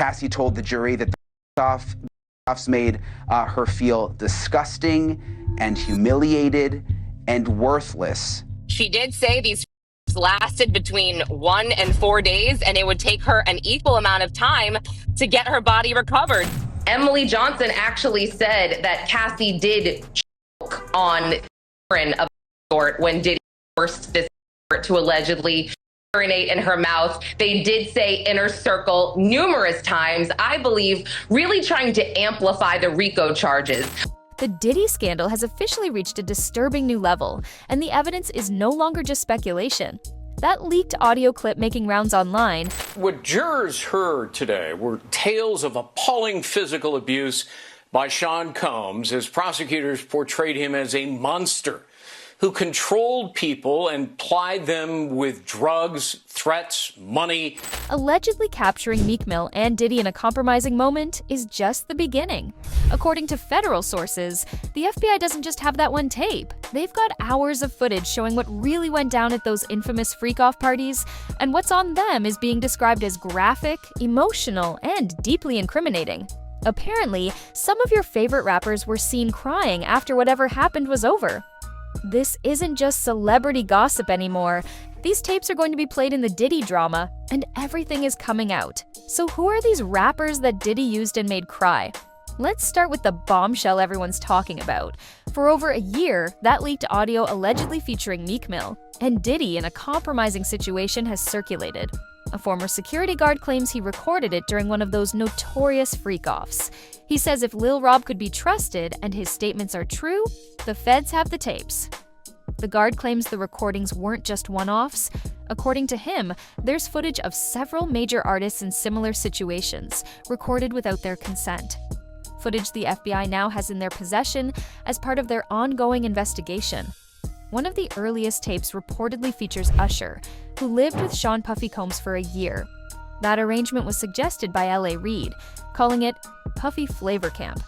Cassie told the jury that the offs made her feel disgusting and humiliated and worthless. She did say these lasted between 1 and 4 days, and it would take her an equal amount of time to get her body recovered. Emily Johnson actually said that Cassie did choke on urine of sort when Diddy forced this to allegedly urinate in her mouth. They did say inner circle numerous times, I believe, really trying to amplify the RICO charges. The Diddy scandal has officially reached a disturbing new level, and the evidence is no longer just speculation. That leaked audio clip making rounds online. What jurors heard today were tales of appalling physical abuse by Sean Combs as prosecutors portrayed him as a monster who controlled people and plied them with drugs, threats, money. Allegedly capturing Meek Mill and Diddy in a compromising moment is just the beginning. According to federal sources, the FBI doesn't just have that one tape. They've got hours of footage showing what really went down at those infamous freak-off parties, and what's on them is being described as graphic, emotional, and deeply incriminating. Apparently, some of your favorite rappers were seen crying after whatever happened was over. This isn't just celebrity gossip anymore. These tapes are going to be played in the Diddy drama, and everything is coming out. So who are these rappers that Diddy used and made cry? Let's start with the bombshell everyone's talking about. For over a year, that leaked audio allegedly featuring Meek Mill and Diddy in a compromising situation has circulated. A former security guard claims he recorded it during one of those notorious freak-offs. He says if Lil Rob could be trusted and his statements are true, the feds have the tapes. The guard claims the recordings weren't just one-offs. According to him, there's footage of several major artists in similar situations, recorded without their consent. Footage the FBI now has in their possession as part of their ongoing investigation. One of the earliest tapes reportedly features Usher, who lived with Sean Puffy Combs for a year. That arrangement was suggested by L.A. Reid, calling it Puffy Flavor Camp.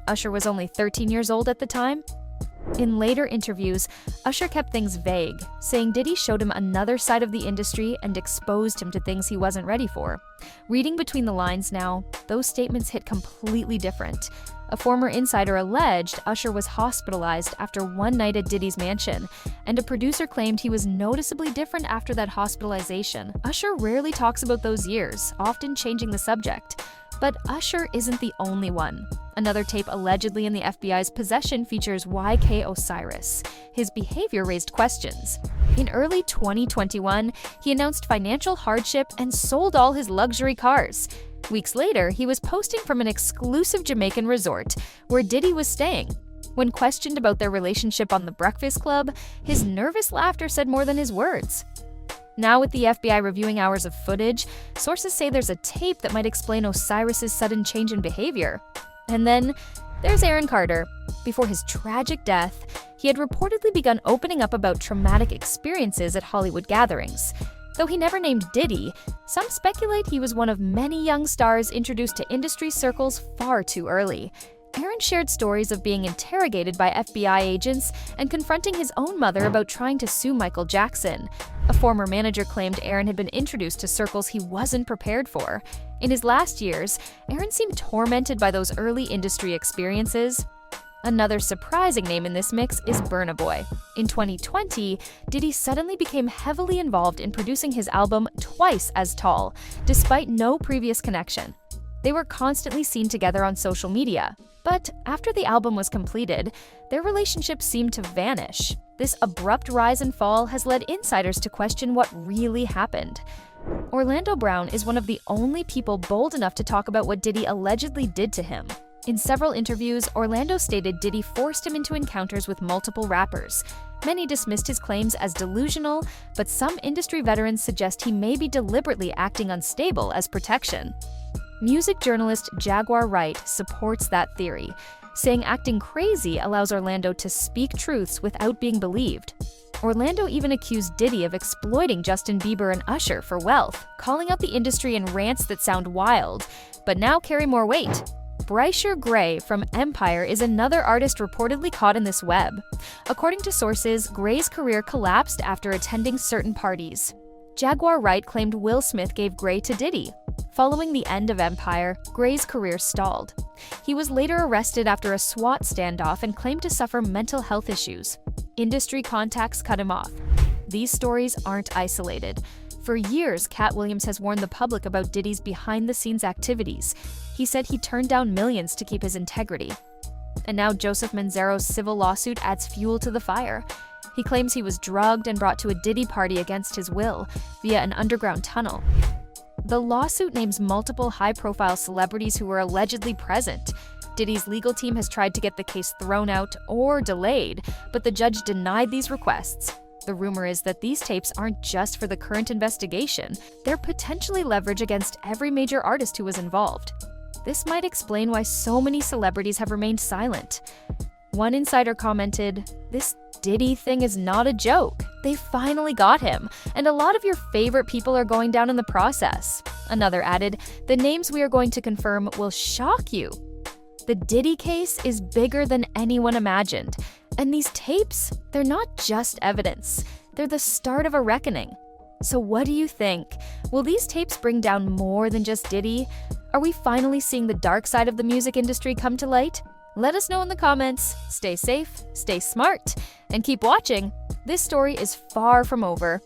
Usher was only 13 years old at the time. In later interviews, Usher kept things vague, saying Diddy showed him another side of the industry and exposed him to things he wasn't ready for. Reading between the lines now, those statements hit completely different. A former insider alleged Usher was hospitalized after one night at Diddy's mansion, and a producer claimed he was noticeably different after that hospitalization. Usher rarely talks about those years, often changing the subject. But Usher isn't the only one. Another tape allegedly in the FBI's possession features YK Osiris. His behavior raised questions. In early 2021, he announced financial hardship and sold all his luxury cars. Weeks later, he was posting from an exclusive Jamaican resort where Diddy was staying. When questioned about their relationship on The Breakfast Club, his nervous laughter said more than his words. Now with the FBI reviewing hours of footage, sources say there's a tape that might explain Osiris's sudden change in behavior. And then there's Aaron Carter. Before his tragic death, he had reportedly begun opening up about traumatic experiences at Hollywood gatherings. Though he never named Diddy, some speculate he was one of many young stars introduced to industry circles far too early. Aaron shared stories of being interrogated by FBI agents and confronting his own mother about trying to sue Michael Jackson. A former manager claimed Aaron had been introduced to circles he wasn't prepared for. In his last years, Aaron seemed tormented by those early industry experiences. Another surprising name in this mix is Burna Boy. In 2020, Diddy suddenly became heavily involved in producing his album Twice as Tall, despite no previous connection. They were constantly seen together on social media. But after the album was completed, their relationship seemed to vanish. This abrupt rise and fall has led insiders to question what really happened. Orlando Brown is one of the only people bold enough to talk about what Diddy allegedly did to him. In several interviews, Orlando stated Diddy forced him into encounters with multiple rappers. Many dismissed his claims as delusional, but some industry veterans suggest he may be deliberately acting unstable as protection. Music journalist Jaguar Wright supports that theory, saying acting crazy allows Orlando to speak truths without being believed. Orlando even accused Diddy of exploiting Justin Bieber and Usher for wealth, calling out the industry in rants that sound wild, but now carry more weight. Brysher Gray from Empire is another artist reportedly caught in this web. According to sources, Gray's career collapsed after attending certain parties. Jaguar Wright claimed Will Smith gave Gray to Diddy. Following the end of Empire, Gray's career stalled. He was later arrested after a SWAT standoff and claimed to suffer mental health issues. Industry contacts cut him off. These stories aren't isolated. For years, Cat Williams has warned the public about Diddy's behind-the-scenes activities. He said he turned down millions to keep his integrity. And now Joseph Manzaro's civil lawsuit adds fuel to the fire. He claims he was drugged and brought to a Diddy party against his will via an underground tunnel. The lawsuit names multiple high-profile celebrities who were allegedly present. Diddy's legal team has tried to get the case thrown out or delayed, but the judge denied these requests. The rumor is that these tapes aren't just for the current investigation. They're potentially leverage against every major artist who was involved. This might explain why so many celebrities have remained silent. One insider commented, "This Diddy thing is not a joke. They finally got him, and a lot of your favorite people are going down in the process." Another added, "The names we are going to confirm will shock you." The Diddy case is bigger than anyone imagined. And these tapes, they're not just evidence. They're the start of a reckoning. So what do you think? Will these tapes bring down more than just Diddy? Are we finally seeing the dark side of the music industry come to light? Let us know in the comments. Stay safe, stay smart, and keep watching. This story is far from over.